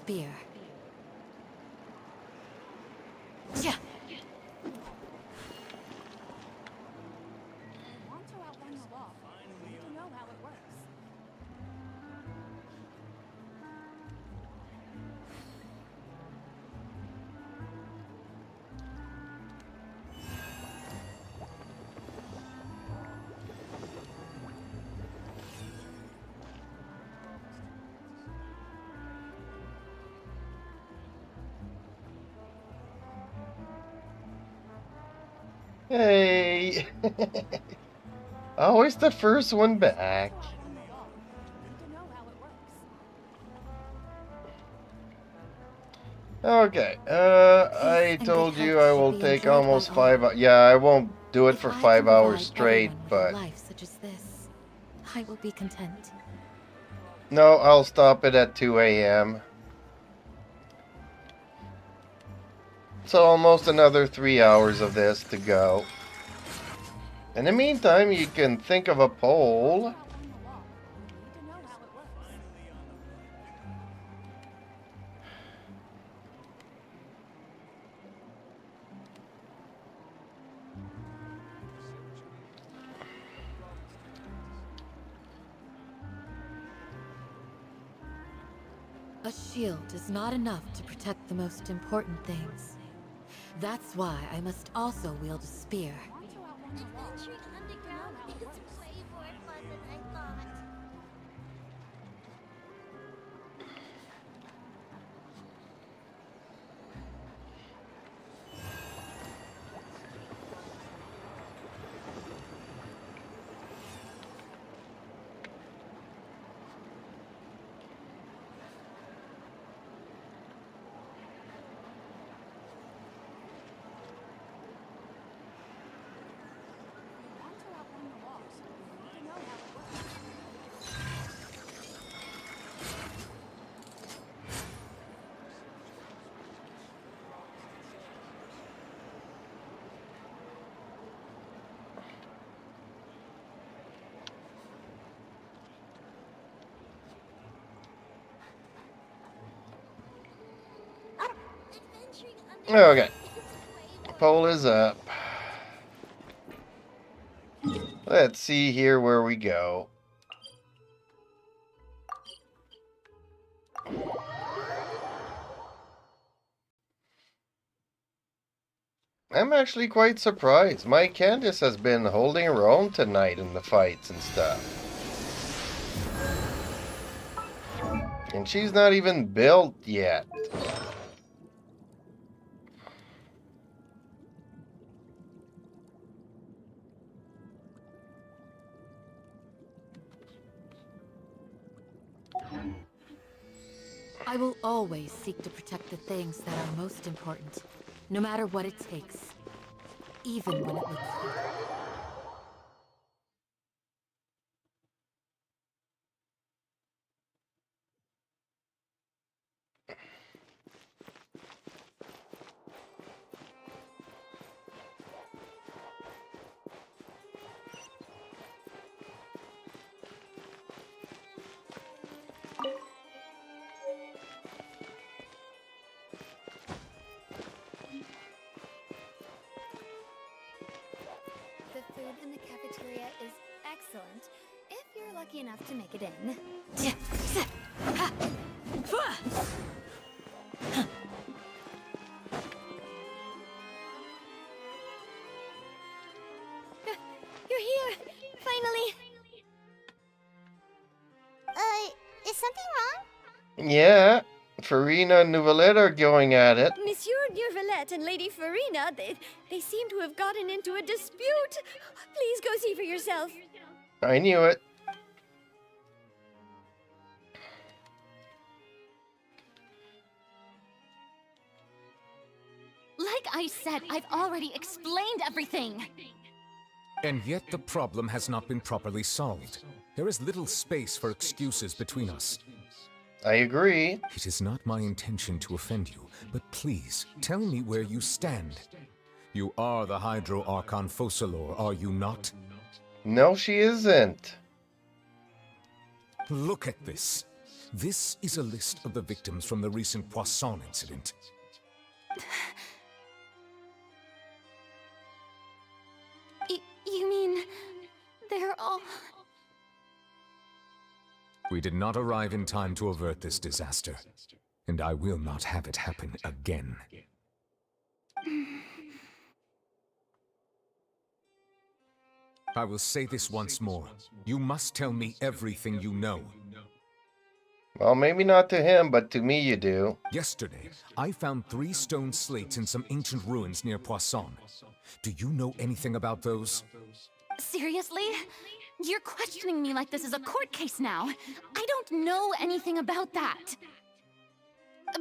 spear. Yeah. I want to outrun the law. I need to know how it works. Hey! Always the first one back. Okay, I told you I will take almost 5 hours. Yeah, I won't do it for 5 hours straight, but... life such as this, I will be content. No, I'll stop it at 2 a.m. So almost another 3 hours of this to go. In the meantime, you can think of a poll. A shield is not enough to protect the most important things. That's why I must also wield a spear. Adventuring underground is way more fun than I thought. Okay. Poll is up. Let's see here where we go. I'm actually quite surprised. My Candace has been holding her own tonight in the fights and stuff. And she's not even built yet. I will always seek to protect the things that are most important, no matter what it takes, even when it looks hard. The food in the cafeteria is excellent, if you're lucky enough to make it in. You're here! Finally! Is something wrong? Yeah, Farina and Nouvellette are going at it. Monsieur Neuvillette and Lady Farina, they seem to have gotten into a dispute. Please go see for yourself. I knew it. Like I said, I've already explained everything. And yet the problem has not been properly solved. There is little space for excuses between us. I agree. It is not my intention to offend you, but please, tell me where you stand. You are the Hydro Archon Focalor, are you not? No, she isn't. Look at this. This is a list of the victims from the recent Poisson incident. You mean they're all... We did not arrive in time to avert this disaster, and I will not have it happen again. I will say this once more. You must tell me everything you know. Well, maybe not to him, but to me you do. Yesterday, I found 3 stone slates in some ancient ruins near Poisson. Do you know anything about those? Seriously? You're questioning me like this is a court case now. I don't know anything about that.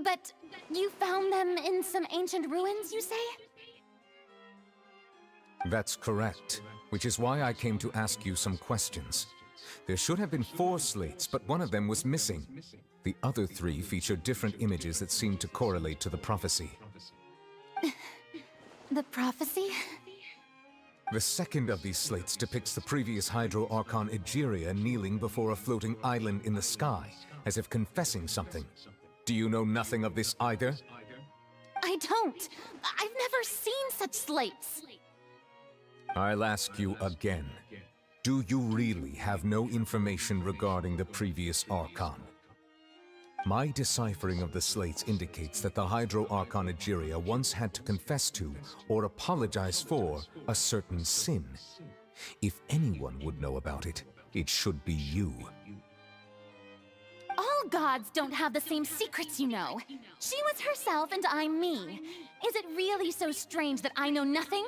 But you found them in some ancient ruins, you say? That's correct, which is why I came to ask you some questions. There should have been 4 slates, but one of them was missing. The other 3 featured different images that seemed to correlate to the prophecy. The prophecy? The second of these slates depicts the previous Hydro Archon Egeria kneeling before a floating island in the sky, as if confessing something. Do you know nothing of this either? I don't. I've never seen such slates. I'll ask you again. Do you really have no information regarding the previous Archon? My deciphering of the slates indicates that the Hydro Archon Egeria once had to confess to, or apologize for, a certain sin. If anyone would know about it, it should be you. All gods don't have the same secrets, you know. She was herself and I'm me. Is it really so strange that I know nothing?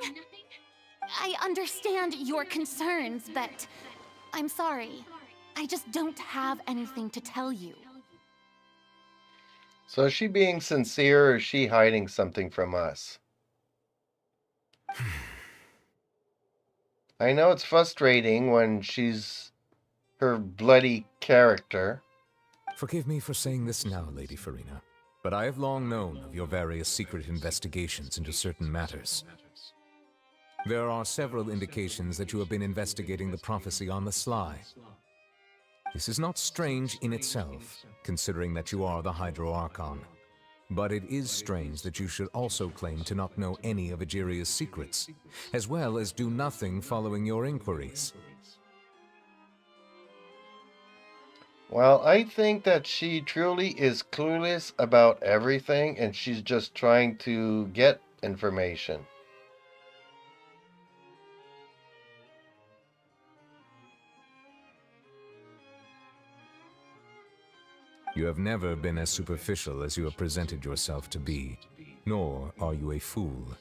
I understand your concerns, but I'm sorry. I just don't have anything to tell you. So is she being sincere or is she hiding something from us? I know it's frustrating when she's her bloody character. Forgive me for saying this now, Lady Farina, but I have long known of your various secret investigations into certain matters. There are several indications that you have been investigating the prophecy on the sly. This is not strange in itself, considering that you are the Hydro Archon. But it is strange that you should also claim to not know any of Egeria's secrets, as well as do nothing following your inquiries. Well, I think that she truly is clueless about everything and she's just trying to get information. You have never been as superficial as you have presented yourself to be, nor are you a fool.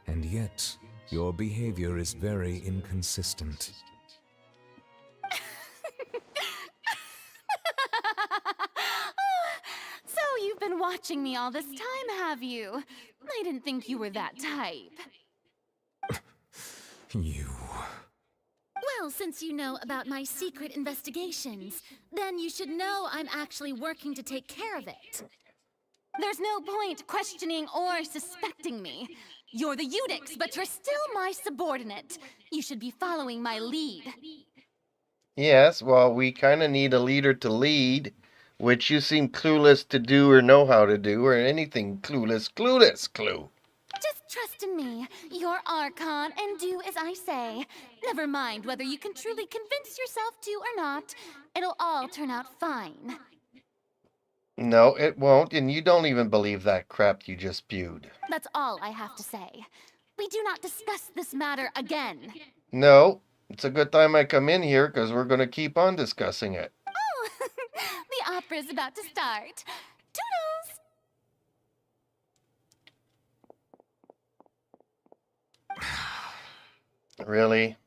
And yet, your behavior is very inconsistent. So you've been watching me all this time, have you? I didn't think you were that type. You... Well, since you know about my secret investigations, then you should know I'm actually working to take care of it. There's no point questioning or suspecting me. You're the Eudix, but you're still my subordinate. You should be following my lead. Yes, well, we kind of need a leader to lead, which you seem clueless to do or know how to do, or anything clueless, clue. Just trust in me. You're Archon, and do as I say. Never mind whether you can truly convince yourself to or not. It'll all turn out fine. No, it won't, and you don't even believe that crap you just spewed. That's all I have to say. We do not discuss this matter again. No, it's a good time I come in here, because we're going to keep on discussing it. Oh, the opera's about to start. Toodles! Really?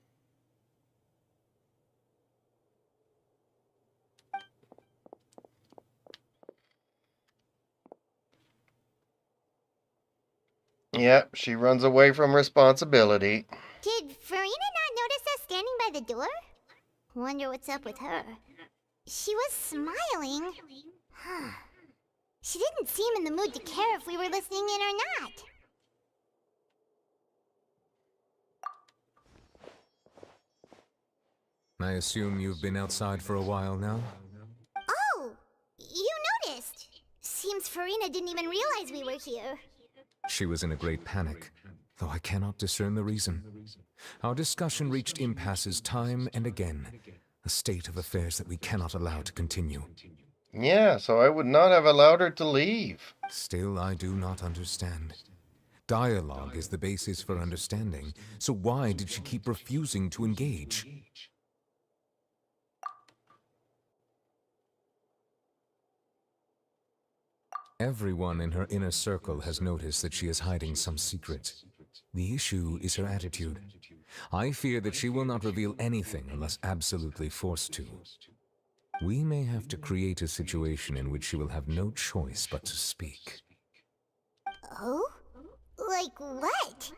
Yep, she runs away from responsibility. Did Farina not notice us standing by the door? Wonder what's up with her. She was smiling. She didn't seem in the mood to care if we were listening in or not. I assume you've been outside for a while now? Oh, seems Farina didn't even realize we were here. She was in a great panic, though I cannot discern the reason. Our discussion reached impasses time and again, a state of affairs that we cannot allow to continue. Yeah, so I would not have allowed her to leave. Still, I do not understand. Dialogue is the basis for understanding, so why did she keep refusing to engage? Everyone in her inner circle has noticed that she is hiding some secret. The issue is her attitude. I fear that she will not reveal anything unless absolutely forced to. We may have to create a situation in which she will have no choice but to speak. Oh? Like what?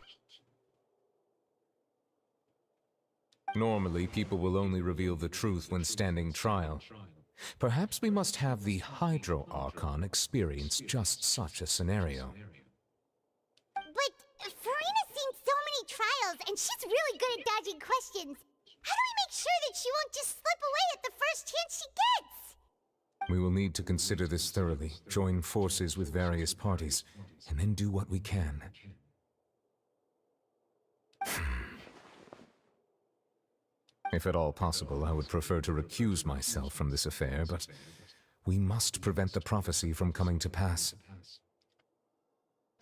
Normally, people will only reveal the truth when standing trial. Perhaps we must have the Hydro Archon experience just such a scenario. But Farina's seen so many trials, and she's really good at dodging questions. How do we make sure that she won't just slip away at the first chance she gets? We will need to consider this thoroughly, join forces with various parties, and then do what we can. If at all possible, I would prefer to recuse myself from this affair, but we must prevent the prophecy from coming to pass.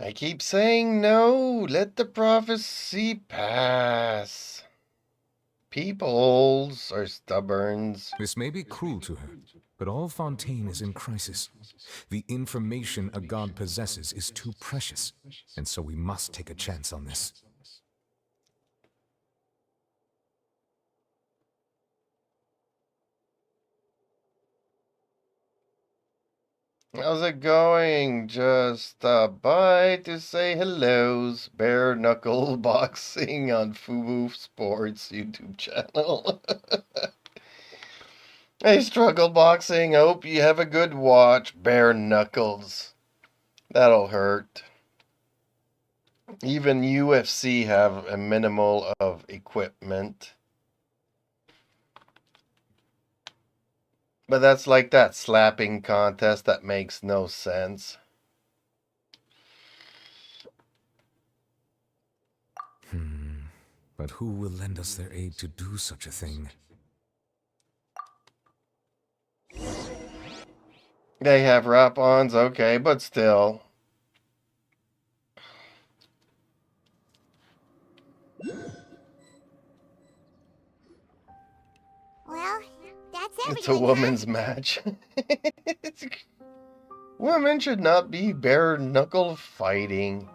I keep saying no, let the prophecy pass. Peoples are stubborns. This may be cruel to her, but all Fontaine is in crisis. The information a god possesses is too precious, and so we must take a chance on this. How's it going? Just by to say hellos. Bare knuckle boxing on Fubu Sports YouTube channel. Hey, Struggle Boxing. I hope you have a good watch. Bare knuckles. That'll hurt. Even UFC have a minimal of equipment. But that's like that slapping contest that makes no sense. But who will lend us their aid to do such a thing? They have wrap-ons, okay, but still. Well, that's everything. It's a woman's match. Women should not be bare knuckle fighting.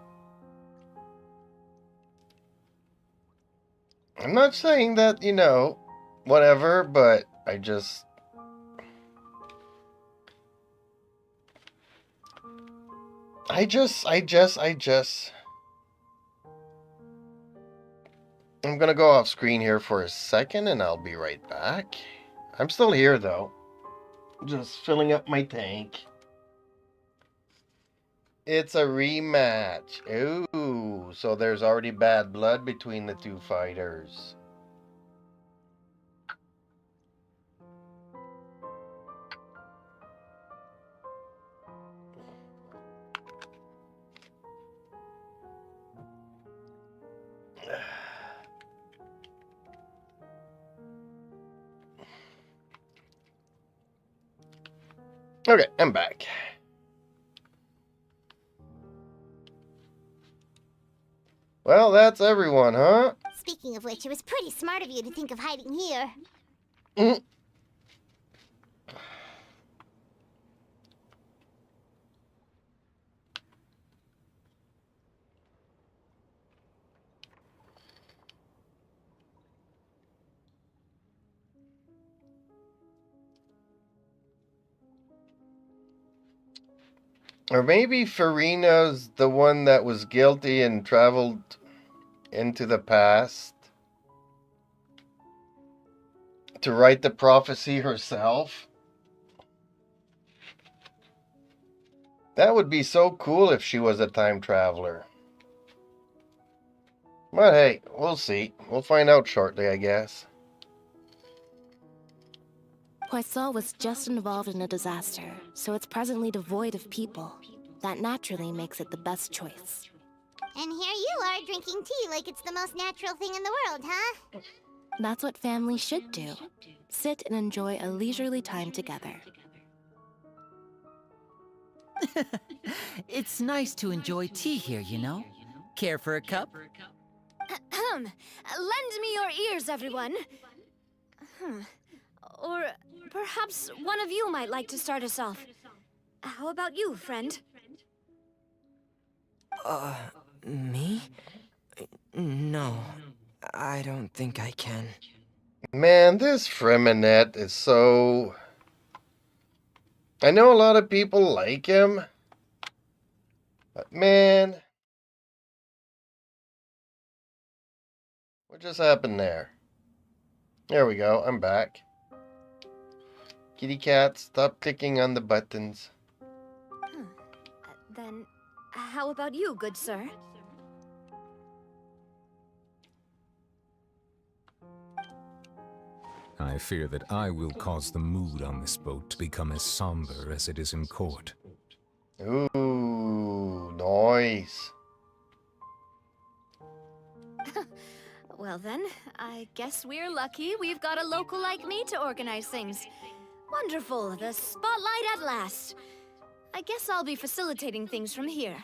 I'm not saying that, you know, whatever, but I just... I'm gonna go off screen here for a second and I'll be right back. I'm still here though. Just filling up my tank. It's a rematch. Ooh, so there's already bad blood between the two fighters. Okay, I'm back. Well, that's everyone, huh? Speaking of which, it was pretty smart of you to think of hiding here. Mm. Or maybe Farina's the one that was guilty and traveled into the past to write the prophecy herself. That would be so cool if she was a time traveler. But hey, we'll see. We'll find out shortly, I guess. Poisson was just involved in a disaster, so it's presently devoid of people. That naturally makes it the best choice. And here you are drinking tea like it's the most natural thing in the world, huh? That's what families should do. Sit and enjoy a leisurely time together. It's nice to enjoy tea here, you know? Care for a cup? Lend me your ears, everyone. Or perhaps one of you might like to start us off. How about you, friend? Me? No, I don't think I can. Man, this Freminette is so... I know a lot of people like him, but man... What just happened there? There we go, I'm back. Kitty cat, stop clicking on the buttons. Then, how about you, good sir? I fear that I will cause the mood on this boat to become as somber as it is in court. Ooh, nice. Well then, I guess we're lucky we've got a local like me to organize things. Wonderful, the spotlight at last. I guess I'll be facilitating things from here.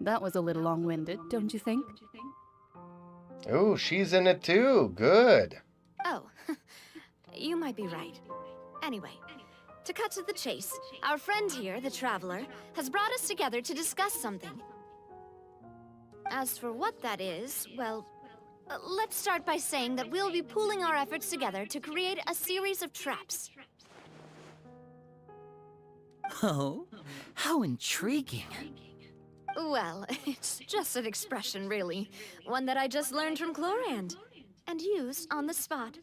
That was a little long-winded, don't you think? Ooh, she's in it too. Good. Oh, you might be right. Anyway, to cut to the chase, our friend here, the Traveler, has brought us together to discuss something. As for what that is, well, let's start by saying that we'll be pooling our efforts together to create a series of traps. Oh, how intriguing. Well, it's just an expression, really. One that I just learned from Chlorand, and used on the spot.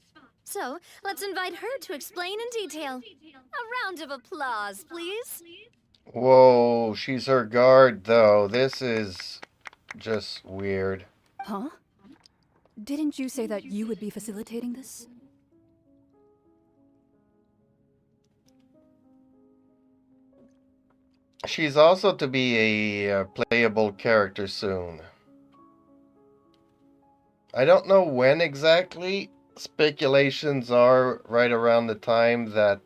So, let's invite her to explain in detail. A round of applause, please. Whoa, she's her guard, though. This is just weird. Huh? Didn't you say that you would be facilitating this? She's also to be a playable character soon. I don't know when exactly. Speculations are right around the time that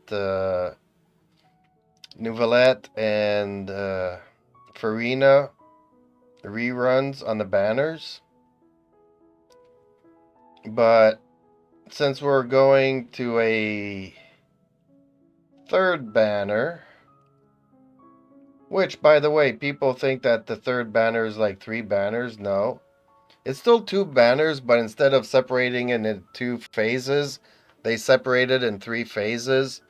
Nouvellette and Farina reruns on the banners. But since we're going to a third banner, which, by the way, people think that the third banner is like 3 banners. No. It's still 2 banners, but instead of separating it into 2 phases, they separate it in 3 phases.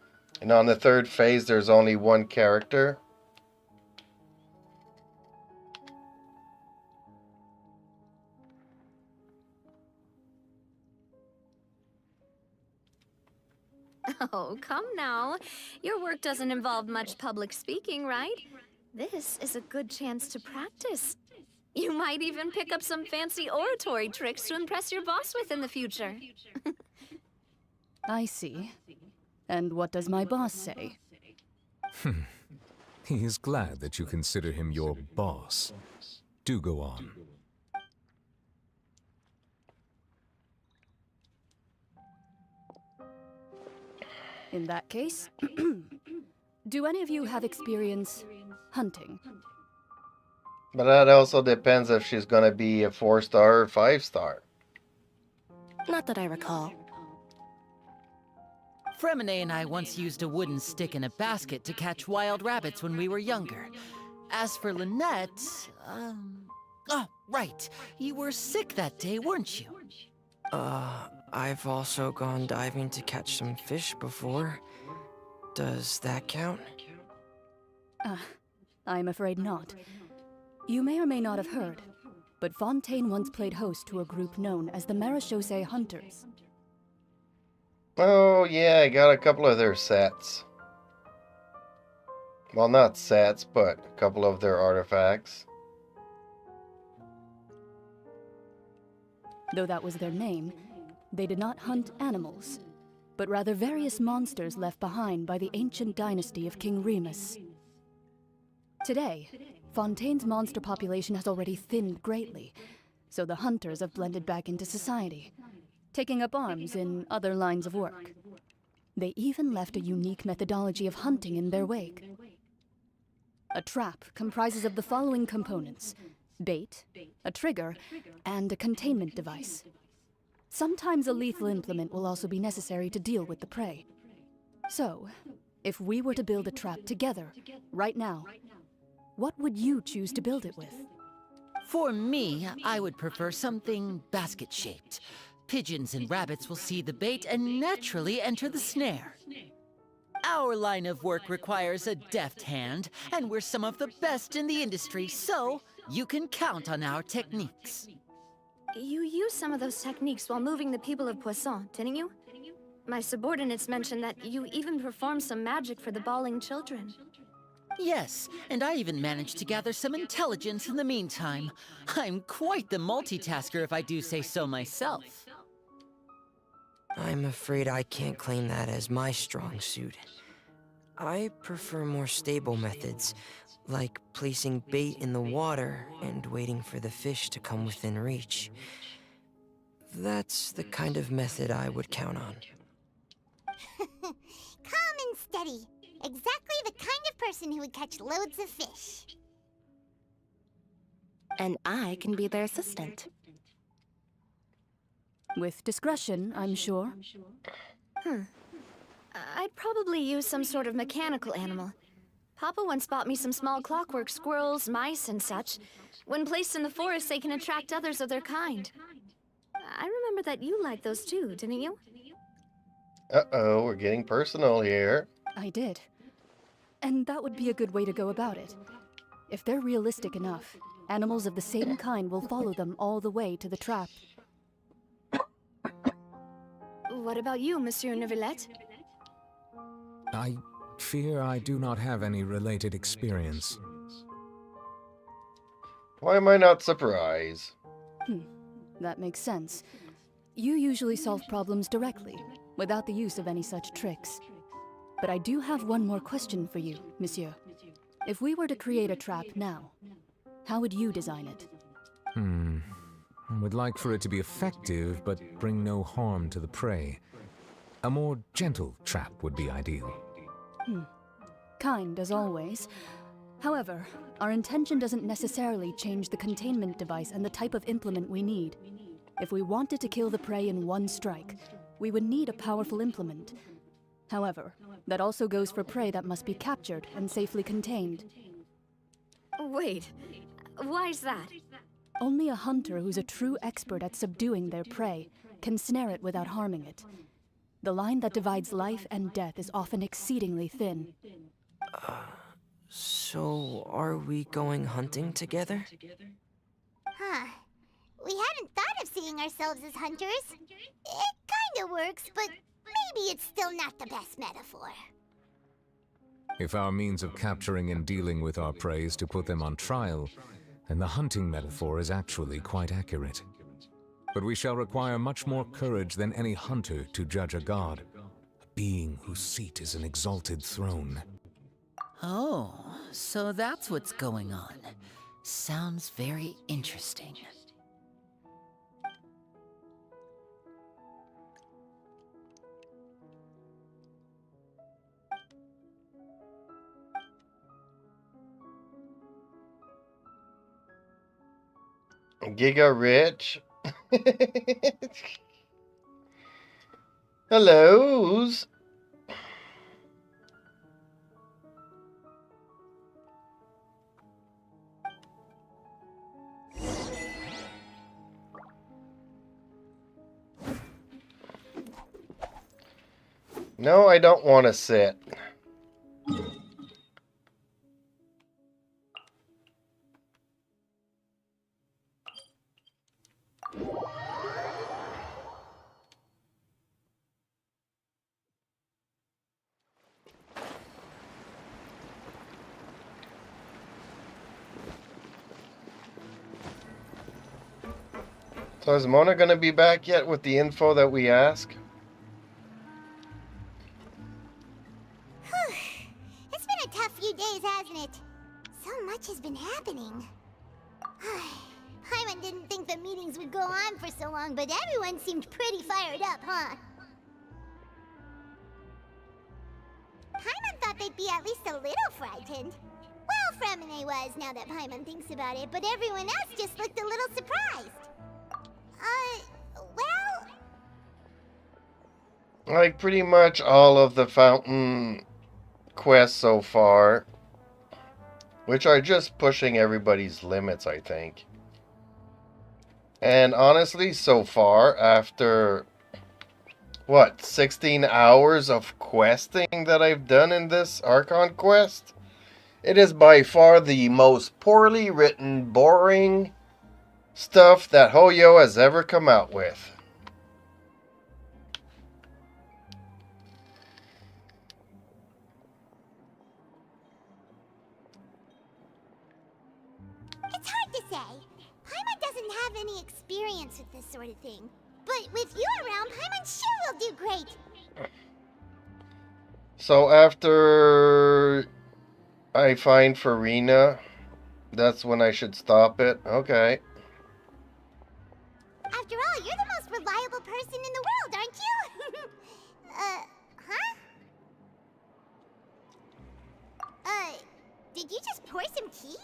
And on the 3rd phase, there's only 1 character. Oh, come now. Your work doesn't involve much public speaking, right? This is a good chance to practice. You might even pick up some fancy oratory tricks to impress your boss with in the future. I see. And what does my boss say? He is glad that you consider him your boss. Do go on. In that case, do any of you have experience hunting? But that also depends if she's going to be a 4-star or 5-star. Not that I recall. Fremine and I once used a wooden stick in a basket to catch wild rabbits when we were younger. As for Lynette, oh, right. You were sick that day, weren't you? I've also gone diving to catch some fish before. Does that count? I'm afraid not. You may or may not have heard, but Fontaine once played host to a group known as the Marechaussee Hunters. Oh, yeah, I got a couple of their sets. Well, not sets, but a couple of their artifacts. Though that was their name, they did not hunt animals. but rather various monsters left behind by the ancient dynasty of King Remus. Today, Fontaine's monster population has already thinned greatly, so the hunters have blended back into society, taking up arms in other lines of work. They even left a unique methodology of hunting in their wake. A trap comprises of the following components: bait, a trigger, and a containment device. Sometimes a lethal implement will also be necessary to deal with the prey. So, if we were to build a trap together, right now, what would you choose to build it with? For me, I would prefer something basket-shaped. Pigeons and rabbits will see the bait and naturally enter the snare. Our line of work requires a deft hand, and we're some of the best in the industry, so you can count on our techniques. You used some of those techniques while moving the people of Poisson, didn't you? My subordinates mentioned that you even performed some magic for the bawling children. Yes, and I even managed to gather some intelligence in the meantime. I'm quite the multitasker if I do say so myself. I'm afraid I can't claim that as my strong suit. I prefer more stable methods, like placing bait in the water and waiting for the fish to come within reach. That's the kind of method I would count on. Calm and steady. Exactly the kind of person who would catch loads of fish. And I can be their assistant. With discretion, I'm sure. I'd probably use some sort of mechanical animal. Papa once bought me some small clockwork squirrels, mice, and such. When placed in the forest, they can attract others of their kind. I remember that you liked those too, didn't you? Uh-oh, we're getting personal here. I did. And that would be a good way to go about it. If they're realistic enough, animals of the same kind will follow them all the way to the trap. What about you, Monsieur Neuvillette? I fear I do not have any related experience. Why am I not surprised? That makes sense. You usually solve problems directly, without the use of any such tricks. But I do have one more question for you, monsieur. If we were to create a trap now, how would you design it? I would like for it to be effective, but bring no harm to the prey. A more gentle trap would be ideal. Kind, as always. However, our intention doesn't necessarily change the containment device and the type of implement we need. If we wanted to kill the prey in one strike, we would need a powerful implement. However, that also goes for prey that must be captured and safely contained. Wait, why is that? Only a hunter who's a true expert at subduing their prey can snare it without harming it. The line that divides life and death is often exceedingly thin. So, are we going hunting together? Huh. We hadn't thought of seeing ourselves as hunters. It kinda works, but maybe it's still not the best metaphor. If our means of capturing and dealing with our prey is to put them on trial, then the hunting metaphor is actually quite accurate. But we shall require much more courage than any hunter to judge a god, a being whose seat is an exalted throne. Oh, so that's what's going on. Sounds very interesting. Giga Rich. Hellos. No, I don't want to sit. So is Mona going to be back yet with the info that we ask? So much has been happening. Paimon didn't think the meetings would go on for so long, but everyone seemed pretty fired up, huh? Paimon thought they'd be at least a little frightened. Well, Fremine was, now that Paimon thinks about it, but everyone else just looked a little surprised. Well... Like, pretty much all of the fountain quests so far, which are just pushing everybody's limits, I think. And honestly, so far, after, what, 16 hours of questing that I've done in this Archon quest, it is by far the most poorly written, boring stuff that Hoyo has ever come out with. It's hard to say. Paimon doesn't have any experience with this sort of thing. But with you around, Paimon sure will do great. So after I find Farina, that's when I should stop it? Okay. After all, you're the most reliable person in the world, aren't you? Did you just pour some tea?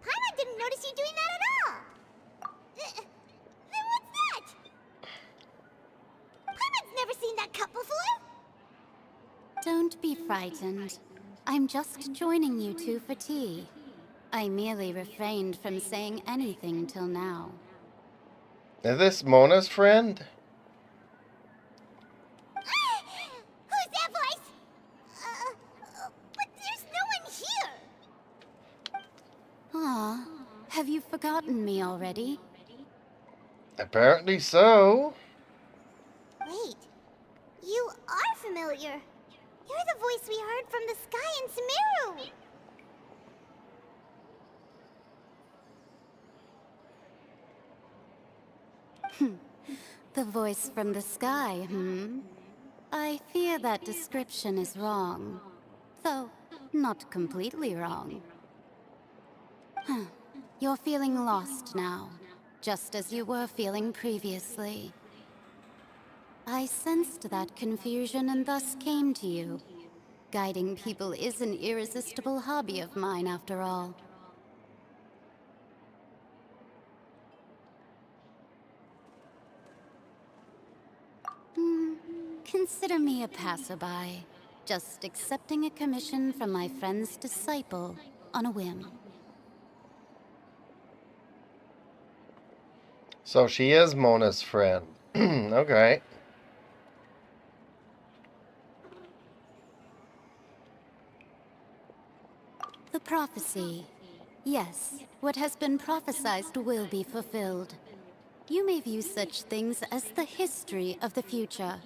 Paimon didn't notice you doing that at all. Then what's that? Paimon's never seen that cup before. Don't be frightened. I'm just joining you two for tea. I merely refrained from saying anything till now. Is this Mona's friend? Who's that voice? But there's no one here. Ah, have you forgotten me already? Apparently so. Wait, you are familiar. You're the voice we heard from the sky in Sumeru. The voice from the sky, I fear that description is wrong. Though, not completely wrong. You're feeling lost now, just as you were feeling previously. I sensed that confusion and thus came to you. Guiding people is an irresistible hobby of mine, after all. Consider me a passerby, just accepting a commission from my friend's disciple on a whim. So she is Mona's friend. Okay. The prophecy. Yes, what has been prophesized will be fulfilled. You may view such things as the history of the future.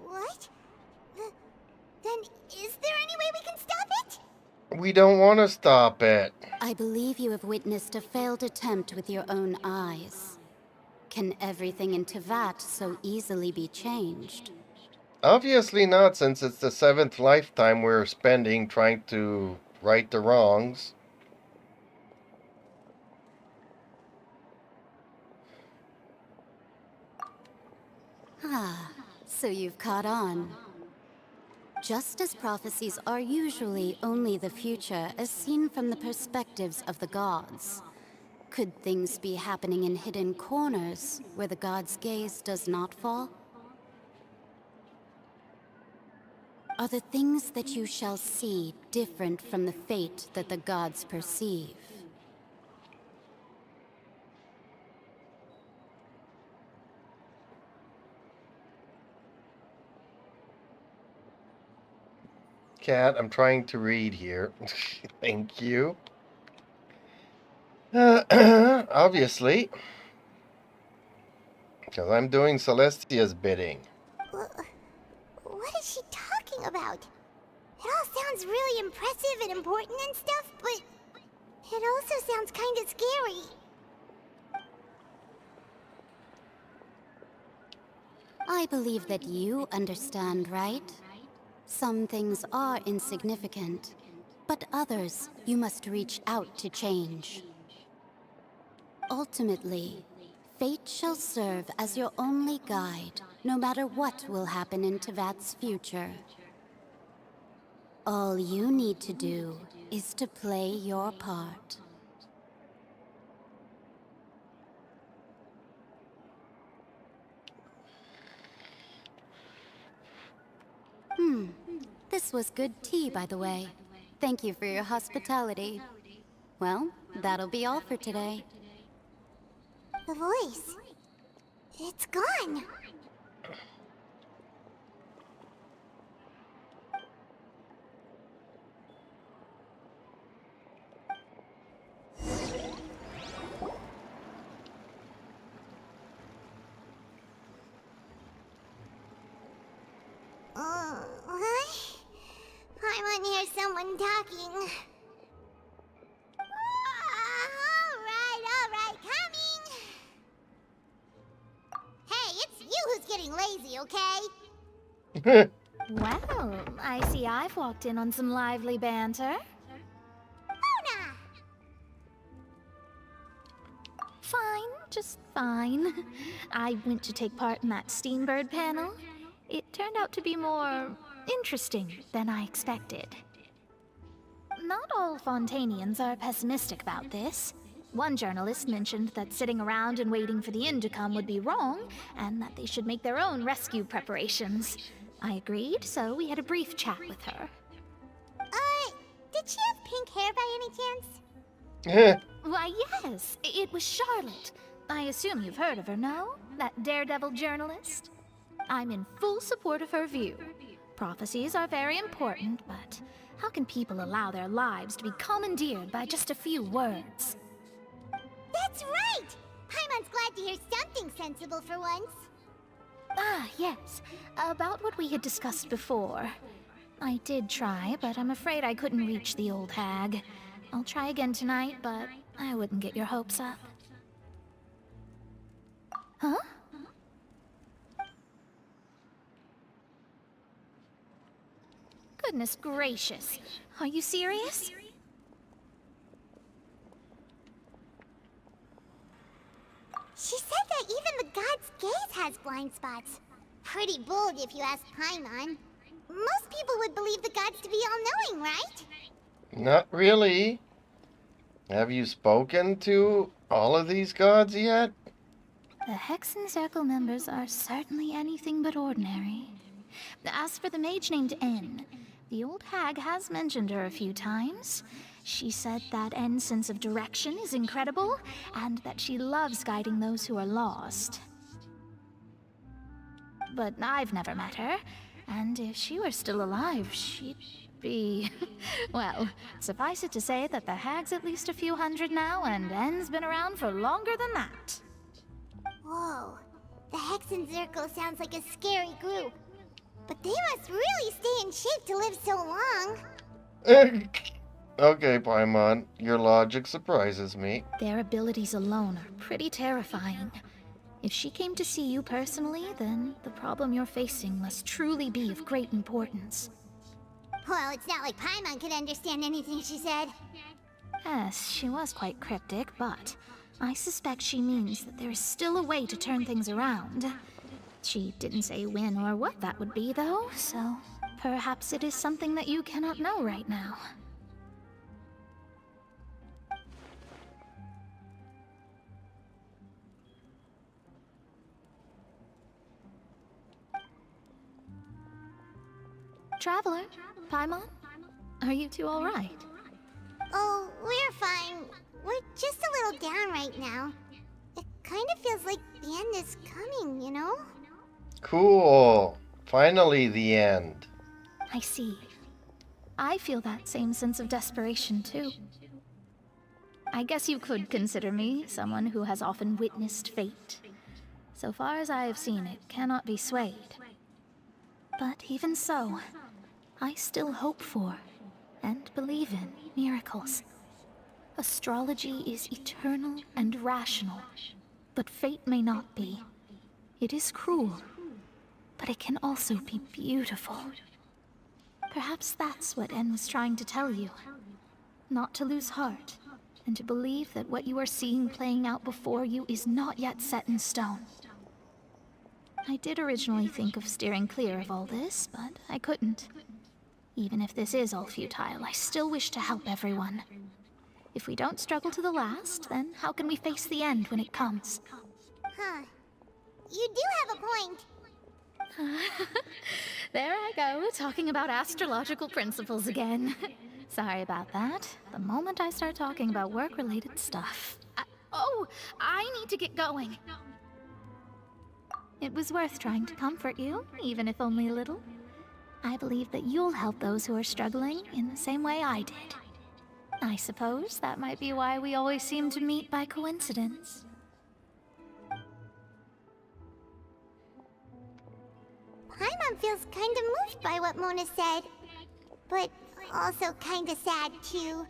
What? Then is there any way we can stop it? We don't want to stop it. I believe you have witnessed a failed attempt with your own eyes. Can everything in Tevat so easily be changed? Obviously not, since it's the 7th lifetime we're spending trying to right the wrongs. Ah, so you've caught on. Just as prophecies are usually only the future as seen from the perspectives of the gods, could things be happening in hidden corners where the gods' gaze does not fall? Are the things that you shall see different from the fate that the gods perceive? Cat, I'm trying to read here. Thank you. Obviously. Because I'm doing Celestia's bidding. What is she talking about? It all sounds really impressive and important and stuff, but it also sounds kind of scary. I believe that you understand, right? Some things are insignificant, but others you must reach out to change. Ultimately, fate shall serve as your only guide, no matter what will happen in Tevat's future. All you need to do is to play your part. This was good tea, by the way. Thank you for your hospitality. Well, that'll be all for today. The voice. It's gone. What? I want to hear someone talking. All right, coming. Hey, it's you who's getting lazy, okay? Well, I see I've walked in on some lively banter. Luna! Fine, just fine. I went to take part in that Steambird panel. It turned out to be more interesting than I expected. Not all Fontainians are pessimistic about this. One journalist mentioned that sitting around and waiting for the end to come would be wrong, and that they should make their own rescue preparations. I agreed, so we had a brief chat with her. Did she have pink hair by any chance? Why, yes, it was Charlotte. I assume you've heard of her, no? That daredevil journalist? I'm in full support of her view. Prophecies are very important, but how can people allow their lives to be commandeered by just a few words? That's right! Paimon's glad to hear something sensible for once. Ah, yes. About what we had discussed before. I did try, but I'm afraid I couldn't reach the old hag. I'll try again tonight, but I wouldn't get your hopes up. Huh? Goodness gracious. Are you serious? She said that even the god's gaze has blind spots. Pretty bold if you ask Paimon. Most people would believe the gods to be all-knowing, right? Not really. Have you spoken to all of these gods yet? The Hexen Circle members are certainly anything but ordinary. As for the mage named N, the old hag has mentioned her a few times. She said that N's sense of direction is incredible, and that she loves guiding those who are lost. But I've never met her, and if she were still alive, she'd be... well, suffice it to say that the hag's at least a few hundred now, and N's been around for longer than that. Whoa. The Hexen Circle sounds like a scary group. But they must really stay in shape to live so long. Okay, Paimon, your logic surprises me. Their abilities alone are pretty terrifying. If she came to see you personally, then the problem you're facing must truly be of great importance. Well, it's not like Paimon could understand anything she said. Yes, she was quite cryptic, but I suspect she means that there is still a way to turn things around. She didn't say when or what that would be, though, so perhaps it is something that you cannot know right now. Traveler, Paimon, are you two all right? Oh, we're fine. We're just a little down right now. It kind of feels like the end is coming, you know? Cool. Finally, the end. I see. I feel that same sense of desperation, too. I guess you could consider me someone who has often witnessed fate. So far as I have seen, it cannot be swayed. But even so, I still hope for and believe in miracles. Astrology is eternal and rational, but fate may not be. It is cruel, but it can also be beautiful. Perhaps that's what N was trying to tell you. not to lose heart, and to believe that what you are seeing playing out before you is not yet set in stone. I did originally think of steering clear of all this, but I couldn't. Even if this is all futile, I still wish to help everyone. If we don't struggle to the last, then how can we face the end when it comes? Huh. You do have a point. There I go, talking about astrological principles again. Sorry about that. The moment I start talking about work-related stuff. I need to get going. It was worth trying to comfort you, even if only a little. I believe that you'll help those who are struggling in the same way I did. I suppose that might be why we always seem to meet by coincidence. Paimon feels kinda moved by what Mona said. But also kinda sad, too.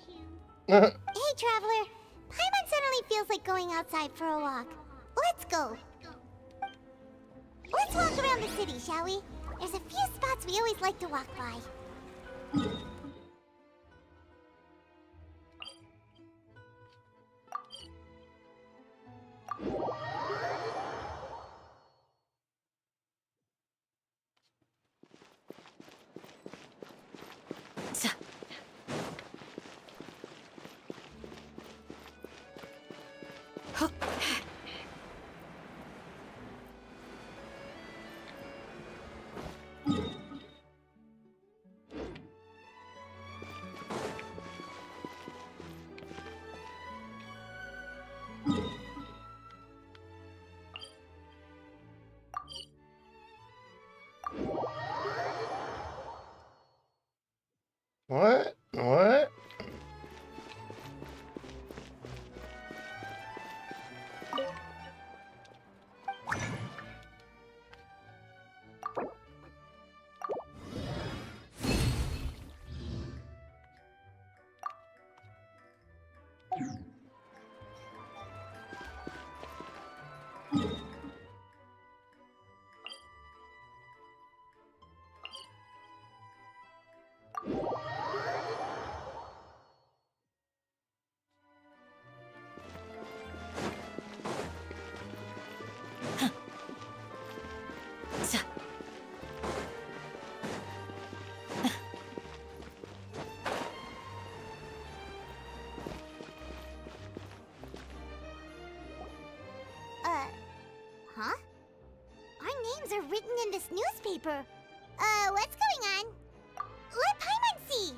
Hey, Traveler. Paimon suddenly feels like going outside for a walk. Let's go. Let's walk around the city, shall we? There's a few spots we always like to walk by. What? What? Huh? Our names are written in this newspaper. What's going on? Let Paimon see!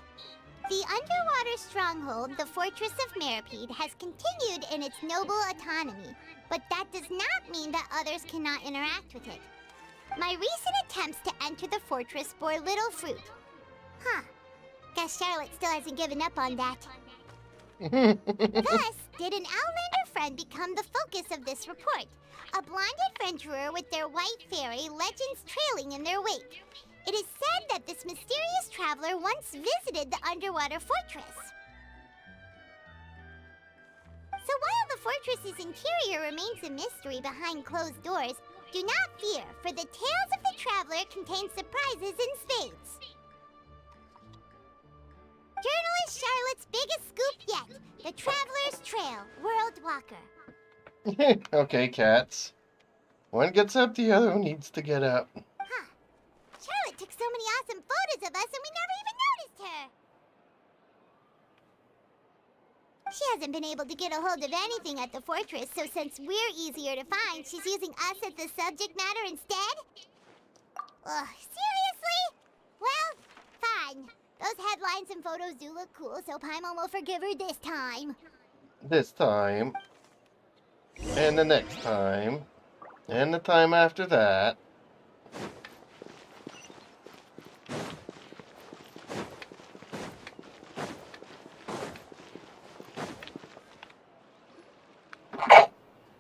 The underwater stronghold, the Fortress of Meripede, has continued in its noble autonomy, but that does not mean that others cannot interact with it. My recent attempts to enter the fortress bore little fruit. Huh. Guess Charlotte still hasn't given up on that. Thus, did an Outlander friend become the focus of this report? A blonde adventurer with their white fairy, legends trailing in their wake. It is said that this mysterious traveler once visited the underwater fortress. So while the fortress's interior remains a mystery behind closed doors, do not fear, for the tales of the traveler contain surprises in spades. Journalist Charlotte's biggest scoop yet, the Traveler's Trail, World Walker. Okay, cats. One gets up, the other one needs to get up. Huh. Charlotte took so many awesome photos of us and we never even noticed her. She hasn't been able to get a hold of anything at the fortress, so since we're easier to find, she's using us as the subject matter instead? Ugh, seriously? Well, fine. Those headlines and photos do look cool, so Paimon will forgive her this time. This time. And the next time. And the time after that.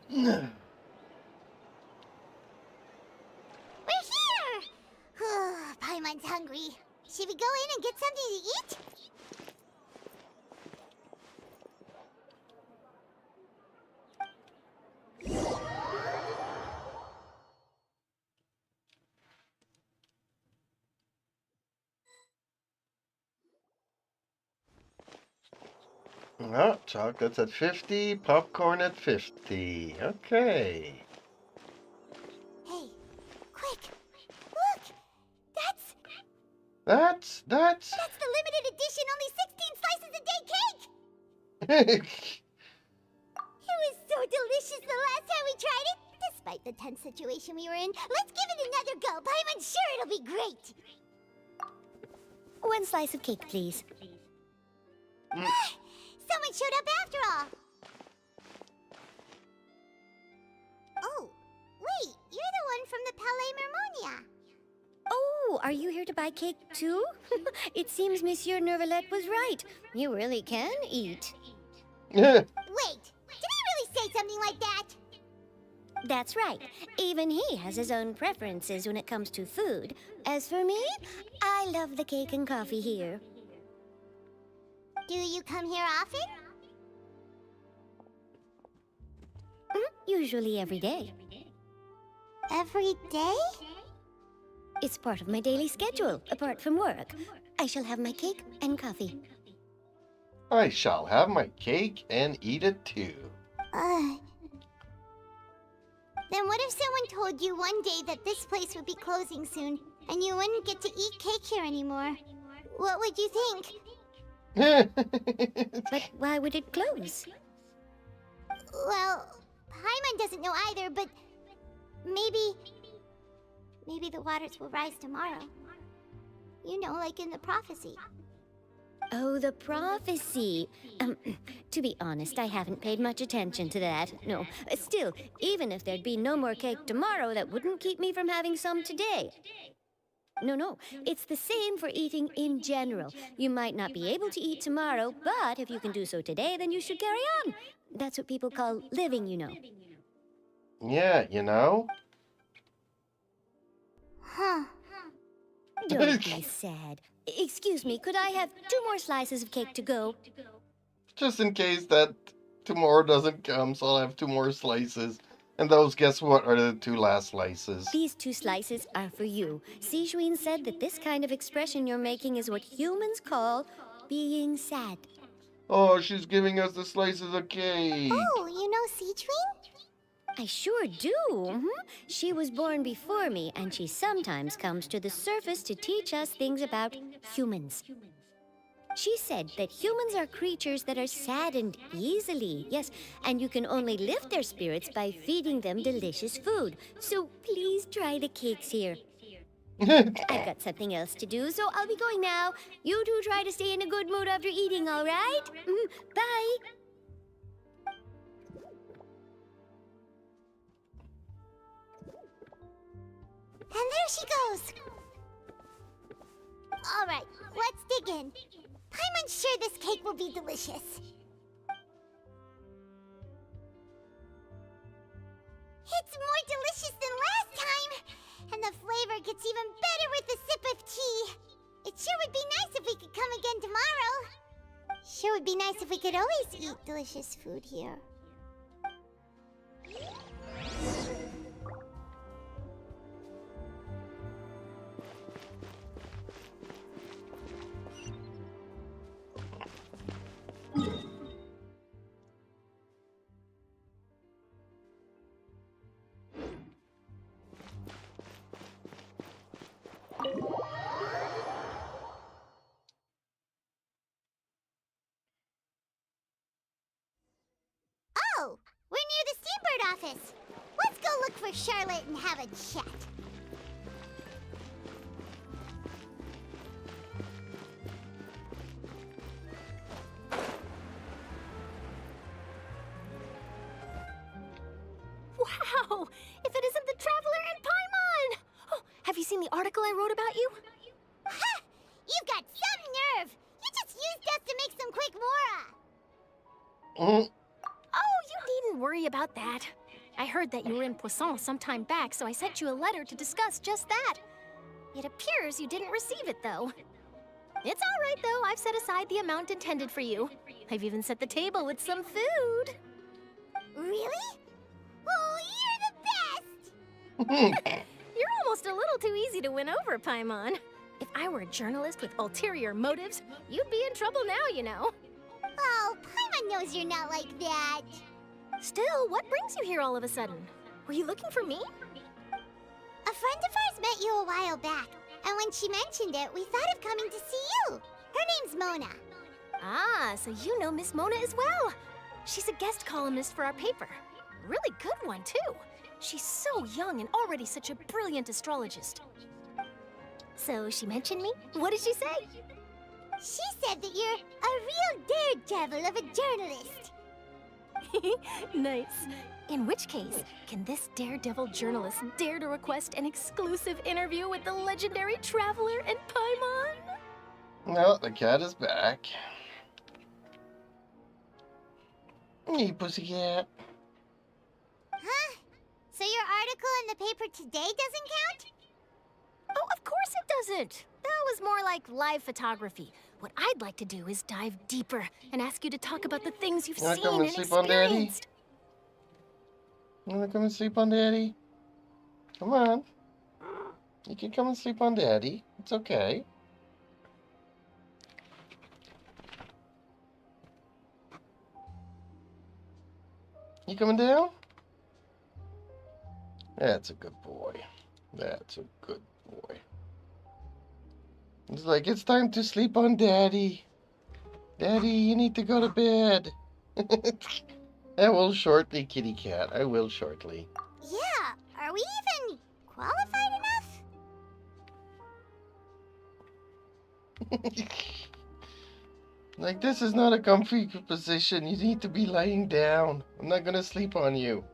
We're here! Paimon's hungry. Should we go in and get something to eat? Oh, chocolates at 50, popcorn at 50. Okay. Hey, quick! Look! That's That's... the limited edition only 16 slices a day cake! It was so delicious the last time we tried it. Despite the tense situation we were in, let's give it another go. I'm sure it'll be great. 1 slice of cake, please. Someone showed up after all. Oh, wait, you're the one from the Palais Mermonia. Oh, are you here to buy cake too? It seems Monsieur Nervalette was right. You really can eat. Wait, did he really say something like that? That's right. Even he has his own preferences when it comes to food. As for me, I love the cake and coffee here. Do you come here often? Usually every day. Every day? It's part of my daily schedule, apart from work. I shall have my cake and coffee. I shall have my cake and eat it too. Then what if someone told you one day that this place would be closing soon, and you wouldn't get to eat cake here anymore? What would you think? But why would it close? Well, Paimon doesn't know either, but maybe the waters will rise tomorrow. You know, like in the prophecy. Oh, the prophecy. To be honest, I haven't paid much attention to that. No, still, even if there'd be no more cake tomorrow, that wouldn't keep me from having some today. No, it's the same for eating in general. You might not be able to eat tomorrow, but if you can do so today, then you should carry on. That's what people call living, you know. Yeah, you know? Huh. Don't be sad. Excuse me, could I have 2 more slices of cake to go? Just in case that tomorrow doesn't come, so I'll have 2 more slices. And those, guess what, are the 2 last slices. These 2 slices are for you. Sijuin said that this kind of expression you're making is what humans call being sad. Oh, she's giving us the slices of cake. Oh, you know Sijuin? I sure do. She was born before me, and she sometimes comes to the surface to teach us things about humans. She said that humans are creatures that are saddened easily, yes, and you can only lift their spirits by feeding them delicious food. So please try the cakes here. I've got something else to do, so I'll be going now. You two try to stay in a good mood after eating, all right? Bye. And there she goes. All right, let's dig in. I'm sure this cake will be delicious. It's more delicious than last time, and the flavor gets even better with a sip of tea. It sure would be nice if we could come again tomorrow. Sure would be nice if we could always eat delicious food here. Oh, we're near the Steambird office. Let's go look for Charlotte and have a chat. Wow! If it isn't the Traveler and Paimon! Oh, have you seen the article I wrote about you? Ha! You've got some nerve! You just used us to make some quick mora! Oh, you needn't worry about that. I heard that you were in Poisson some time back, so I sent you a letter to discuss just that. It appears you didn't receive it, though. It's all right, though. I've set aside the amount intended for you. I've even set the table with some food. Really? Oh, you're the best! You're almost a little too easy to win over, Paimon. If I were a journalist with ulterior motives, you'd be in trouble now, you know. Oh, Paimon knows you're not like that. Still, what brings you here all of a sudden? Were you looking for me? A friend of ours met you a while back, and when she mentioned it, we thought of coming to see you. Her name's Mona. Ah, so you know Miss Mona as well. She's a guest columnist for our paper. Really good one, too. She's so young and already such a brilliant astrologist. So she mentioned me? What did she say? She said that you're a real daredevil of a journalist. Nice. In which case, can this daredevil journalist dare to request an exclusive interview with the legendary traveler and Paimon? No, the cat is back. Hey, pussycat. Huh? So your article in the paper today doesn't count? Oh, of course it doesn't. That was more like live photography. What I'd like to do is dive deeper and ask you to talk about the things you've Wanna seen come and and sleep on Daddy? experienced. You wanna come and sleep on Daddy? Come on. You can come and sleep on Daddy. It's okay. You coming down? That's a good boy. That's a good boy. It's like, it's time to sleep on Daddy. Daddy, you need to go to bed. I will shortly, kitty cat. I will shortly. Yeah, are we even qualified enough? Like, this is not a comfy position. You need to be lying down. I'm not gonna sleep on you.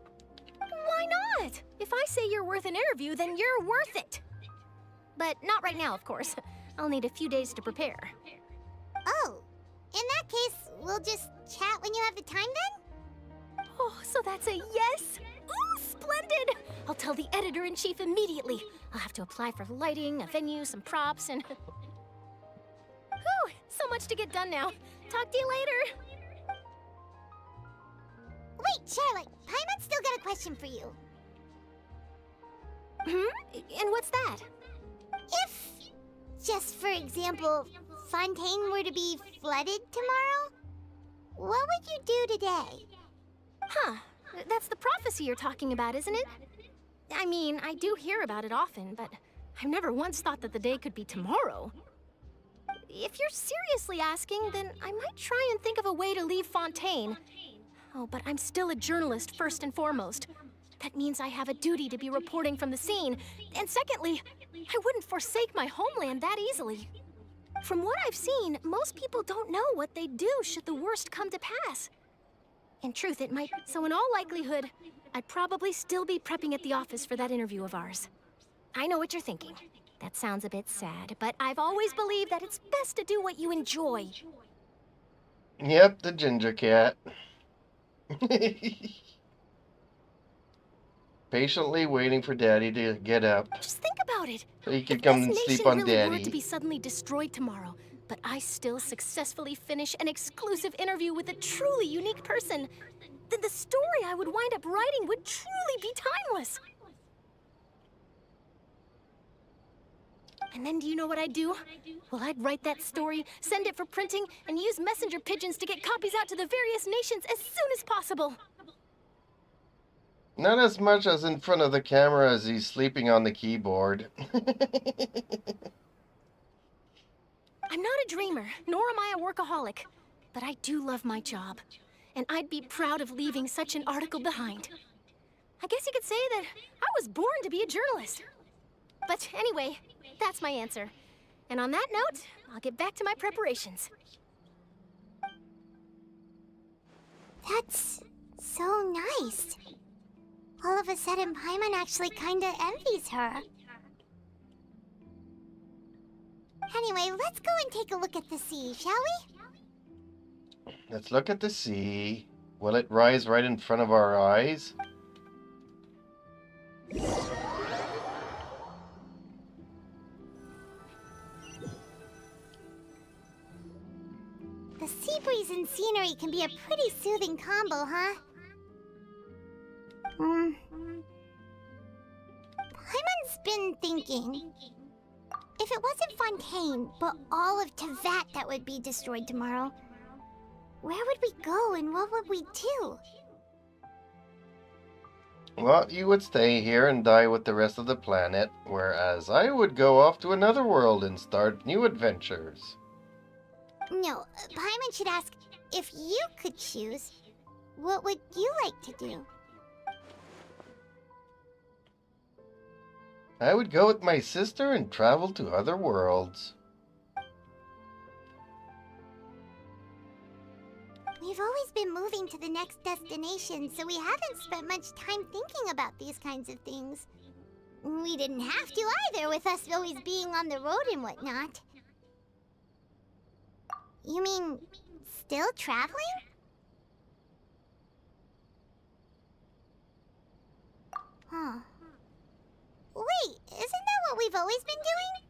Why not? If I say you're worth an interview, then you're worth it. But not right now, of course. I'll need a few days to prepare. Oh, in that case, we'll just chat when you have the time then? Oh, so that's a yes? Ooh, splendid! I'll tell the editor-in-chief immediately. I'll have to apply for lighting, a venue, some props, and... Whew, so much to get done now. Talk to you later. Wait, Charlotte, Paimon's still got a question for you. And what's that? If, just for example, Fontaine were to be flooded tomorrow, what would you do today? Huh, that's the prophecy you're talking about, isn't it? I mean, I do hear about it often, but I've never once thought that the day could be tomorrow. If you're seriously asking, then I might try and think of a way to leave Fontaine. Oh, but I'm still a journalist first and foremost. That means I have a duty to be reporting from the scene. And secondly, I wouldn't forsake my homeland that easily. From what I've seen, most people don't know what they'd do should the worst come to pass. In truth, it might. So in all likelihood, I'd probably still be prepping at the office for that interview of ours. I know what you're thinking. That sounds a bit sad, but I've always believed that it's best to do what you enjoy. Yep, the ginger cat. Patiently waiting for Daddy to get up Just think about it. so he could If come this and nation sleep on really were Daddy. to be suddenly destroyed tomorrow, but I still successfully finish an exclusive interview with a truly unique person, then the story I would wind up writing would truly be timeless. And then do you know what I'd do? Well, I'd write that story, send it for printing, and use messenger pigeons to get copies out to the various nations as soon as possible. Not as much as in front of the camera as he's sleeping on the keyboard. I'm not a dreamer, nor am I a workaholic, but I do love my job, and I'd be proud of leaving such an article behind. I guess you could say that I was born to be a journalist. But anyway, that's my answer. And on that note, I'll get back to my preparations. That's so nice. All of a sudden, Paimon actually kinda envies her. Anyway, let's go and take a look at the sea, shall we? Let's look at the sea. Will it rise right in front of our eyes? The sea breeze and scenery can be a pretty soothing combo, huh? Paimon's been thinking. If it wasn't Fontaine, but all of Tevat that would be destroyed tomorrow, Where would we go and what would we do? Well, you would stay here and die with the rest of the planet, whereas I would go off to another world and start new adventures. No, Paimon should ask, if you could choose, what would you like to do? I would go with my sister and travel to other worlds. We've always been moving to the next destination, so we haven't spent much time thinking about these kinds of things. We didn't have to either, with us always being on the road and whatnot. You mean, still traveling? Huh. Wait, isn't that what we've always been doing?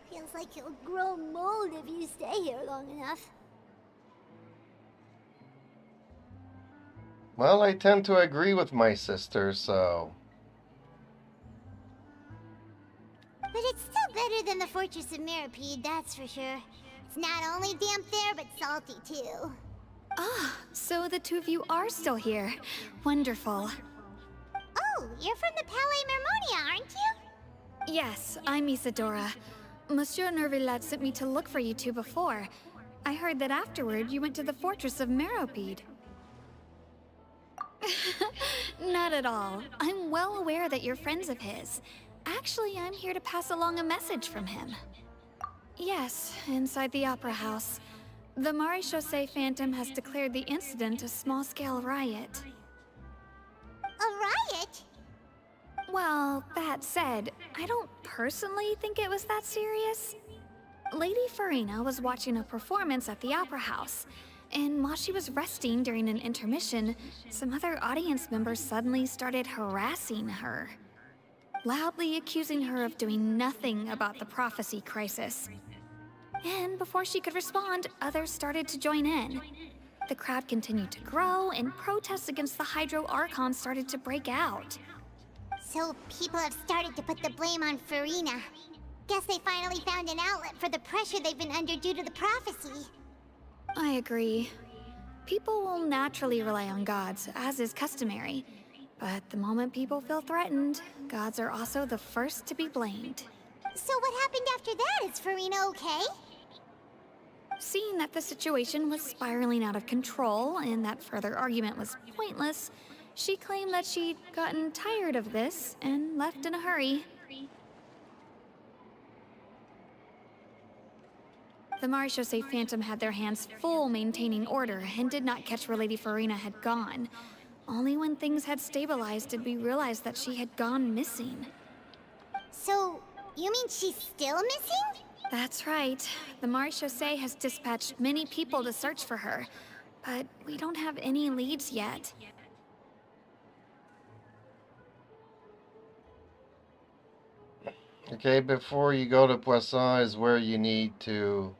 Feels like you'll grow mold if you stay here long enough. Well, I tend to agree with my sister, so... But it's still better than the Fortress of Mirapede, that's for sure. It's not only damp there, but salty too. Ah, so the two of you are still here. Wonderful. Oh, you're from the Palais Mermonia, aren't you? Yes, I'm Isadora. Monsieur Nervillat sent me to look for you two before. I heard that afterward you went to the Fortress of Meropide. Not at all. I'm well aware that you're friends of his. Actually, I'm here to pass along a message from him. Yes, inside the Opera House. The Maréchaussée Phantom has declared the incident a small-scale riot. A riot? Well, that said, I don't personally think it was that serious. Lady Farina was watching a performance at the Opera House, and while she was resting during an intermission, some other audience members suddenly started harassing her, loudly accusing her of doing nothing about the prophecy crisis. And before she could respond, others started to join in. The crowd continued to grow, and protests against the Hydro Archon started to break out. So people have started to put the blame on Farina. Guess they finally found an outlet for the pressure they've been under due to the prophecy. I agree. People will naturally rely on gods, as is customary. But the moment people feel threatened, gods are also the first to be blamed. So what happened after that? Is Farina okay? Seeing that the situation was spiraling out of control and that further argument was pointless, she claimed that she'd gotten tired of this and left in a hurry. The Maréchaussée Phantom had their hands full maintaining order and did not catch where Lady Farina had gone. Only when things had stabilized did we realize that she had gone missing. So, you mean she's still missing? That's right. The Maréchaussée has dispatched many people to search for her, but we don't have any leads yet. Okay, before you go to Poisson is where you need to...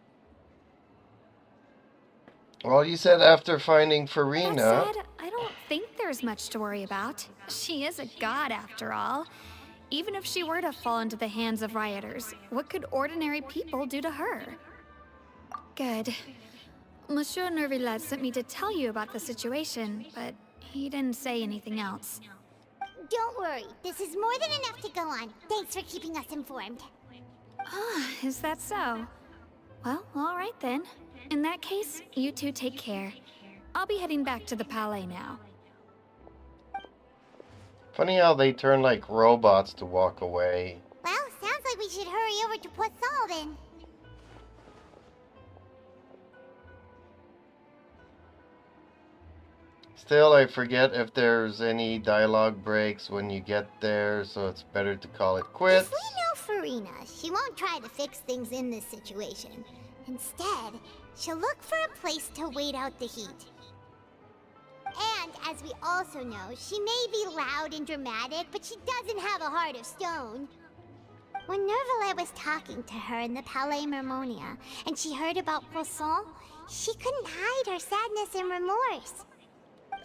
Well, you said after finding Farina... That said, I don't think there's much to worry about. She is a god, after all. Even if she were to fall into the hands of rioters, what could ordinary people do to her? Good. Monsieur Nervillat sent me to tell you about the situation, but he didn't say anything else. Don't worry, this is more than enough to go on. Thanks for keeping us informed. Ah, is that so? Well, all right then. In that case, you two take care. I'll be heading back to the Palais now. Funny how they turn like robots to walk away. Well, sounds like we should hurry over to Poisson then. Still, I forget if there's any dialogue breaks when you get there, so it's better to call it quits. If we know Farina, she won't try to fix things in this situation. Instead, she'll look for a place to wait out the heat. And as we also know, she may be loud and dramatic, but she doesn't have a heart of stone. When Nervalet was talking to her in the Palais Mermonia, and she heard about Poisson, she couldn't hide her sadness and remorse.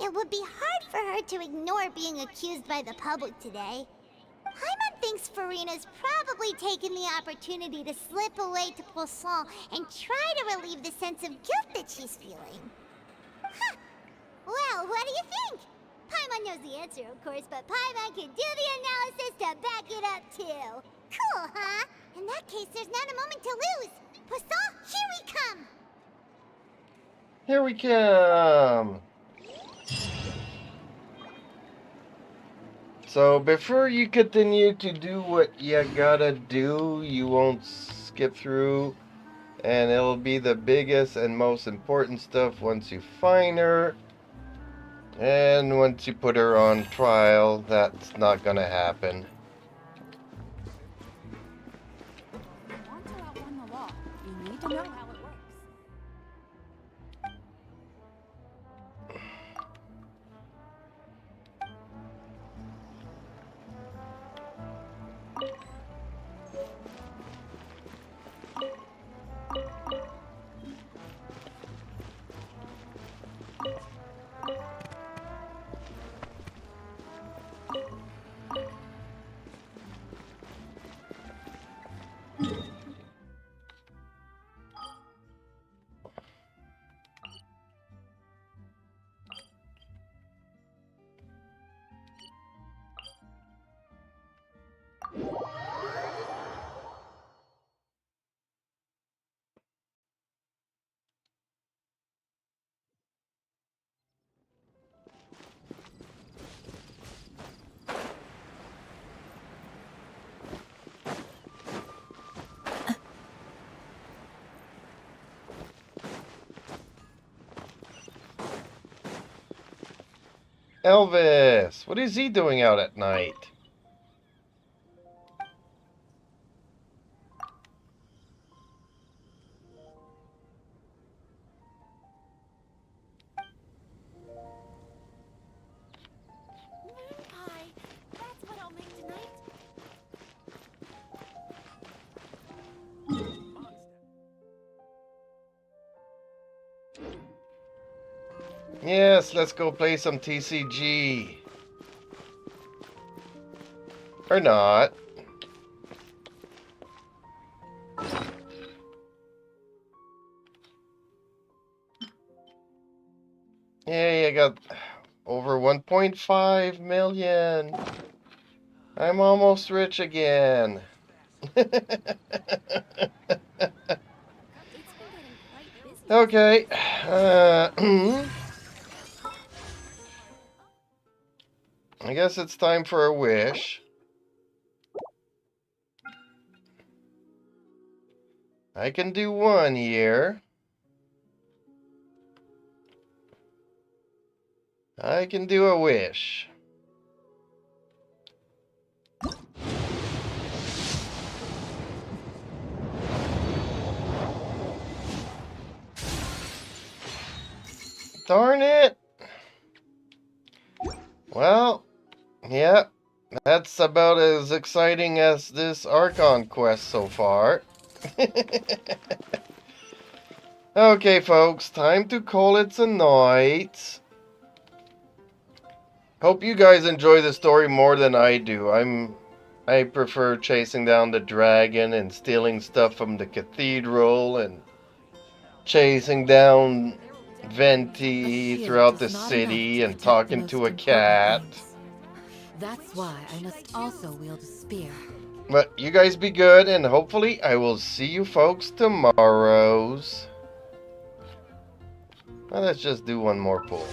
It would be hard for her to ignore being accused by the public today. Paimon thinks Furina's probably taken the opportunity to slip away to Poisson and try to relieve the sense of guilt that she's feeling. Huh. Well, what do you think? Paimon knows the answer, of course, but Paimon can do the analysis to back it up, too. Cool, huh? In that case, there's not a moment to lose. Poisson, here we come! Here we come! So, before you continue to do what you gotta do, you won't skip through, and it'll be the biggest and most important stuff once you find her. And once you put her on trial, that's not gonna happen. If you want to outrun the law, you need to know how it works. Elvis! What is he doing out at night? Pie, that's what I'll make tonight. Yes, let's go play some TCG. Or not. Yay, I got over 1.5 million. I'm almost rich again. Okay. I guess it's time for a wish. I can do one here. I can do a wish. Darn it! Well, yeah, that's about as exciting as this Archon quest so far. Okay, folks, time to call it a night. Hope you guys enjoy the story more than I do. I prefer chasing down the dragon and stealing stuff from the cathedral and chasing down Venti throughout the city and talking to a cat. That's why I must also wield a spear. But you guys be good, and hopefully I will see you folks tomorrow's. Well, let's just do one more pull.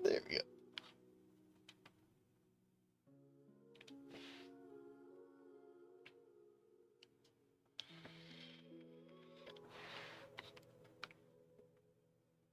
There we go.